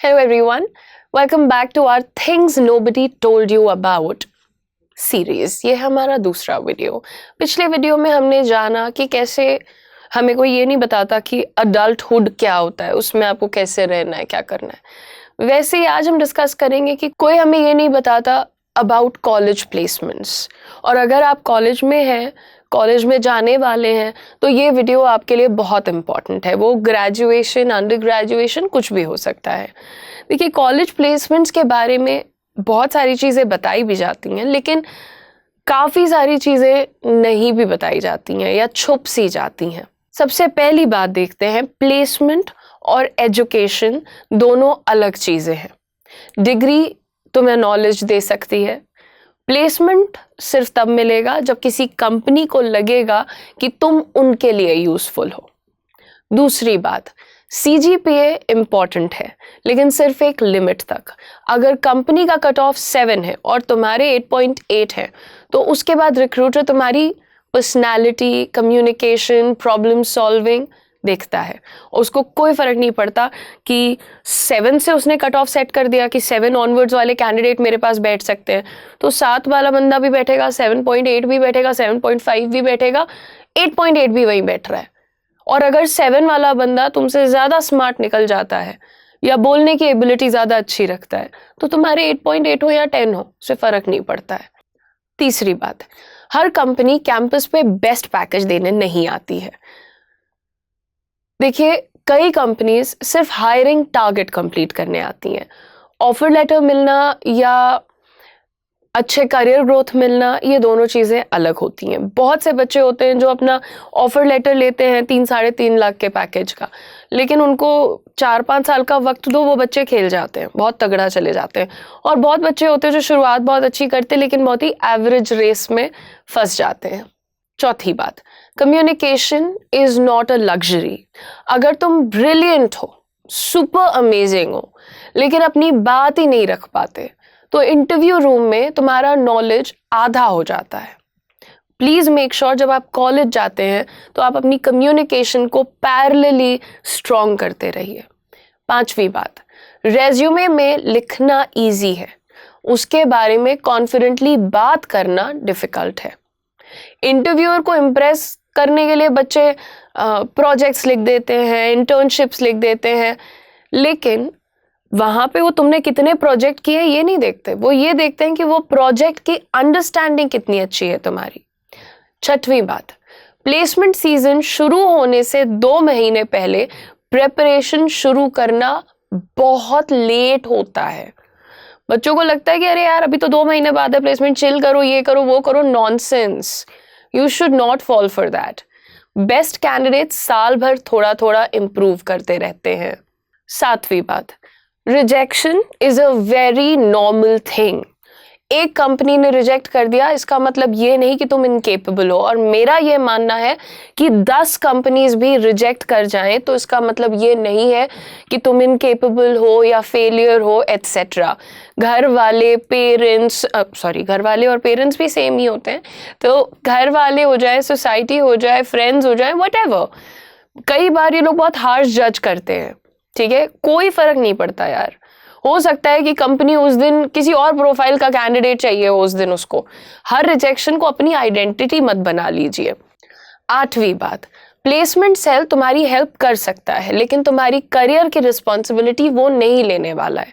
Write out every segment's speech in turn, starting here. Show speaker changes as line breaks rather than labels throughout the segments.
Hello everyone, welcome back to our Things Nobody Told You About series. ये हमारा दूसरा video. पिछले video में हमने जाना कि कैसे हमें कोई ये नहीं बताता कि अडल्टहुड क्या होता है, उसमें आपको कैसे रहना है, क्या करना है। वैसे ही आज हम डिस्कस करेंगे कि कोई हमें ये नहीं बताता अबाउट कॉलेज प्लेसमेंट्स। और अगर आप कॉलेज में हैं, कॉलेज में जाने वाले हैं, तो ये वीडियो आपके लिए बहुत इंपॉर्टेंट है। वो ग्रेजुएशन, अंडर ग्रेजुएशन कुछ भी हो सकता है। देखिए, कॉलेज प्लेसमेंट्स के बारे में बहुत सारी चीज़ें बताई भी जाती हैं, लेकिन काफ़ी सारी चीज़ें नहीं भी बताई जाती हैं या छुप सी जाती हैं। सबसे पहली बात देखते हैं, प्लेसमेंट और एजुकेशन दोनों अलग चीज़ें हैं। डिग्री तुम्हें नॉलेज दे सकती है, प्लेसमेंट सिर्फ तब मिलेगा जब किसी कंपनी को लगेगा कि तुम उनके लिए यूजफुल हो। दूसरी बात, CGPA इम्पॉर्टेंट है, लेकिन सिर्फ एक लिमिट तक। अगर कंपनी का कट ऑफ 7 है और तुम्हारे 8.8 है, तो उसके बाद रिक्रूटर तुम्हारी पर्सनालिटी, कम्युनिकेशन, प्रॉब्लम सॉल्विंग देखता है। उसको कोई फर्क नहीं पड़ता कि 7 से उसने कट ऑफ सेट कर दिया कि 7 ऑनवर्ड्स वाले कैंडिडेट मेरे पास बैठ सकते हैं, तो 7 वाला बंदा भी बैठेगा, 7.8 भी बैठेगा, 7.5 भी बैठेगा, 8.8 भी वहीं बैठ रहा है। और अगर 7 वाला बंदा तुमसे ज़्यादा स्मार्ट निकल जाता है या बोलने की एबिलिटी ज़्यादा अच्छी रखता है, तो तुम्हारे 8.8 हो या 10 हो, उससे फ़र्क नहीं पड़ता है। तीसरी बात, हर कंपनी कैंपस पे बेस्ट पैकेज देने नहीं आती है। देखिए, कई कंपनीज सिर्फ हायरिंग टारगेट कंप्लीट करने आती हैं। ऑफर लेटर मिलना या अच्छे करियर ग्रोथ मिलना, ये दोनों चीज़ें अलग होती हैं। बहुत से बच्चे होते हैं जो अपना ऑफर लेटर लेते हैं 3-3.5 लाख के पैकेज का, लेकिन उनको 4-5 साल का वक्त दो, वो बच्चे खेल जाते हैं, बहुत तगड़ा चले जाते हैं। और बहुत बच्चे होते हैं जो शुरुआत बहुत अच्छी करते हैं, लेकिन बहुत ही एवरेज रेस में फंस जाते हैं। चौथी बात, communication is not a luxury. अगर तुम ब्रिलियंट हो, सुपर अमेजिंग हो, लेकिन अपनी बात ही नहीं रख पाते, तो इंटरव्यू रूम में तुम्हारा नॉलेज आधा हो जाता है। प्लीज मेक श्योर जब आप कॉलेज जाते हैं तो आप अपनी कम्युनिकेशन को पैरेलली स्ट्रॉन्ग करते रहिए। पांचवी बात, रेज्यूमे में लिखना इजी है, उसके बारे में कॉन्फिडेंटली बात करना डिफिकल्ट है। इंटरव्यूअर को इम्प्रेस करने के लिए बच्चे प्रोजेक्ट्स लिख देते हैं, इंटर्नशिप्स लिख देते हैं, लेकिन वहां पे वो तुमने कितने प्रोजेक्ट किए ये नहीं देखते। वो ये देखते हैं कि वो प्रोजेक्ट की अंडरस्टैंडिंग कितनी अच्छी है तुम्हारी। छठवीं बात, प्लेसमेंट सीजन शुरू होने से 2 महीने पहले प्रेपरेशन शुरू करना बहुत लेट होता है। बच्चों को लगता है कि अरे यार, अभी तो 2 महीने बाद है प्लेसमेंट, चिल करो, ये करो, वो करो। Nonsense, you should not fall for that. Best candidate साल भर थोड़ा थोड़ा इंप्रूव करते रहते हैं। सातवीं बात, rejection is a very normal thing. एक कंपनी ने रिजेक्ट कर दिया, इसका मतलब ये नहीं कि तुम इनकेपेबल हो। और मेरा ये मानना है कि 10 कंपनीज भी रिजेक्ट कर जाएं तो इसका मतलब ये नहीं है कि तुम इनकेपेबल हो या फेलियर हो, एटसेट्रा। घर वाले, पेरेंट्स, घर वाले और पेरेंट्स भी सेम ही होते हैं, तो घर वाले हो जाए, सोसाइटी हो जाए, फ्रेंड्स हो जाए, व्हाटएवर, कई बार ये लोग बहुत हार्श जज करते हैं। ठीक है, कोई फर्क नहीं पड़ता यार। हो सकता है कि कंपनी उस दिन किसी और प्रोफाइल का कैंडिडेट चाहिए हो उस दिन उसको। हर रिजेक्शन को अपनी आइडेंटिटी मत बना लीजिए। आठवीं बात, प्लेसमेंट सेल तुम्हारी हेल्प कर सकता है, लेकिन तुम्हारी करियर की रिस्पॉन्सिबिलिटी वो नहीं लेने वाला है।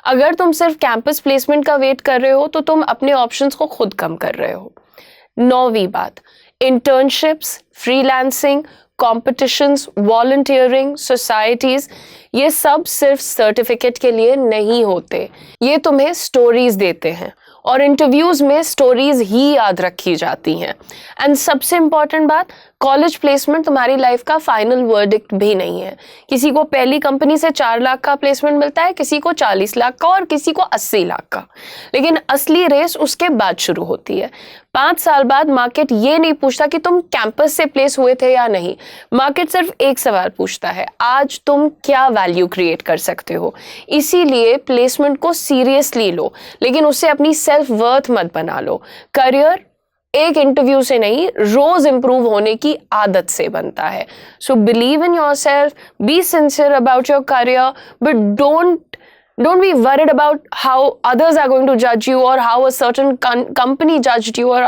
अगर तुम सिर्फ कैंपस प्लेसमेंट का वेट कर रहे हो तो तुम अपने ऑप्शंस को खुद कम कर रहे हो। नौवीं बात, internships, freelancing, competitions, volunteering, societies, ये सब सिर्फ सर्टिफिकेट के लिए नहीं होते। ये तुम्हें स्टोरीज देते हैं और इंटरव्यूज में स्टोरीज ही याद रखी जाती हैं। एंड सबसे इंपॉर्टेंट बात, कॉलेज प्लेसमेंट तुम्हारी लाइफ का फाइनल वर्डिक्ट भी नहीं है। किसी को पहली कंपनी से 4 लाख का प्लेसमेंट मिलता है, किसी को 40 लाख का और किसी को 80 लाख का, लेकिन असली रेस उसके बाद शुरू होती है। 5 साल बाद मार्केट ये नहीं पूछता कि तुम कैंपस से प्लेस हुए थे या नहीं। मार्केट सिर्फ एक सवाल पूछता है, आज तुम क्या वैल्यू क्रिएट कर सकते हो। इसीलिए प्लेसमेंट को सीरियसली लो, लेकिन उससे अपनी सेल्फ वर्थ मत बना लो। करियर एक इंटरव्यू से नहीं, रोज इंप्रूव होने की आदत से बनता है. So believe in yourself, be sincere about your career, but don't be worried about how others are going to judge you, or how a certain company judged you, or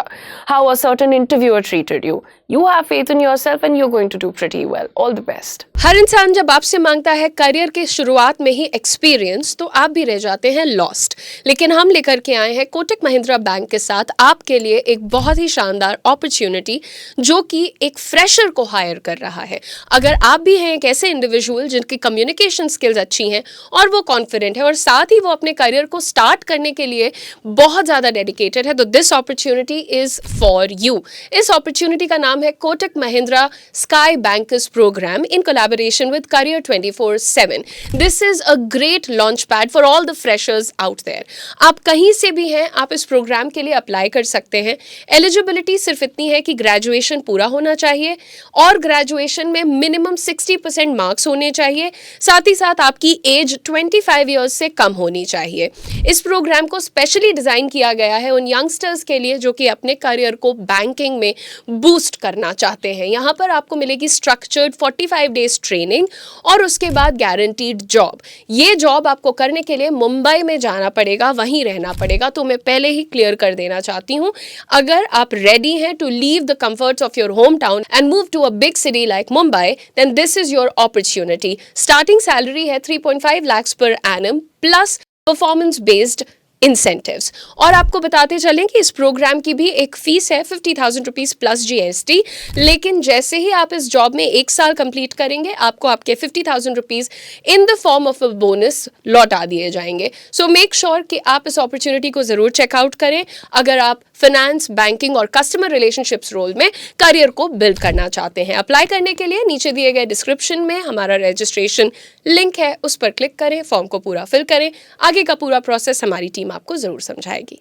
how a certain interviewer treated you. You have faith in yourself and you're going to do pretty well. All the best.
हर इंसान जब आपसे मांगता है career के शुरुआत में ही experience, तो आप भी रह जाते हैं लॉस्ट. लेकिन हम लेकर के आए हैं कोटक महिंद्रा बैंक के साथ आपके लिए एक बहुत ही शानदार अपॉर्चुनिटी, जो कि एक फ्रेशर को हायर कर रहा है. अगर आप भी हैं एक ऐसे इंडिविजुअल जिनकी कम्युनिकेशन स्किल्स अच्छी हैं और वो कॉन्फिडेंट है, और साथ ही वो अपने करियर को स्टार्ट करने के लिए बहुत ज़्यादा डेडिकेटेड है, तो this opportunity is for you. इस अपॉर्चुनिटी का नाम है Kotak Mahindra sky bankers program in collaboration with Career 24/7. This is a great launch pad for all the freshers out there. आप कहीं से भी हैं, आप इस प्रोग्राम के लिए अप्लाई कर सकते हैं. एलिजिबिलिटी सिर्फ इतनी है कि ग्रेजुएशन पूरा होना चाहिए, और ग्रेजुएशन में मिनिमम 60% मार्क्स होने चाहिए. साथ ही साथ आपकी एज 25 ईयर्स से कम होनी चाहिए. इस प्रोग्राम को स्पेशली डिज़ाइन किया गया है उन यंगस्टर्स के लिए जो कि अपने करियर को बैंकिंग में बूस्ट करना चाहते हैं. यहाँ पर आपको मिलेगी स्ट्रक्चर्ड 45 डेज ट्रेनिंग, और उसके बाद गारंटीड जॉब. ये जॉब आपको करने के लिए मुंबई में जाना पड़ेगा, वहीं रहना पड़ेगा. तो मैं पहले ही क्लियर कर देना चाहती हूँ, अगर आप रेडी हैं to leave the comforts of your home town and move to a big city like Mumbai, then this is your opportunity. Starting salary है 3.5 lakhs per annum plus performance based incentives. और आपको बताते चलें कि इस प्रोग्राम की भी एक फीस है 50,000 रुपीज़ प्लस GST. लेकिन जैसे ही आप इस जॉब में 1 साल कंप्लीट करेंगे, आपको आपके 50,000 rupees in the form of a bonus लौटा दिए जाएंगे. सो मेक श्योर कि आप इस अपॉर्चुनिटी को ज़रूर चेकआउट करें अगर आप फाइनेंस, बैंकिंग और कस्टमर रिलेशनशिप्स रोल में करियर को बिल्ड करना चाहते हैं. अप्लाई करने के लिए नीचे दिए गए डिस्क्रिप्शन में हमारा रजिस्ट्रेशन लिंक है, उस पर क्लिक करें, फॉर्म को पूरा फिल करें. आगे का पूरा प्रोसेस हमारी टीम आपको ज़रूर समझाएगी.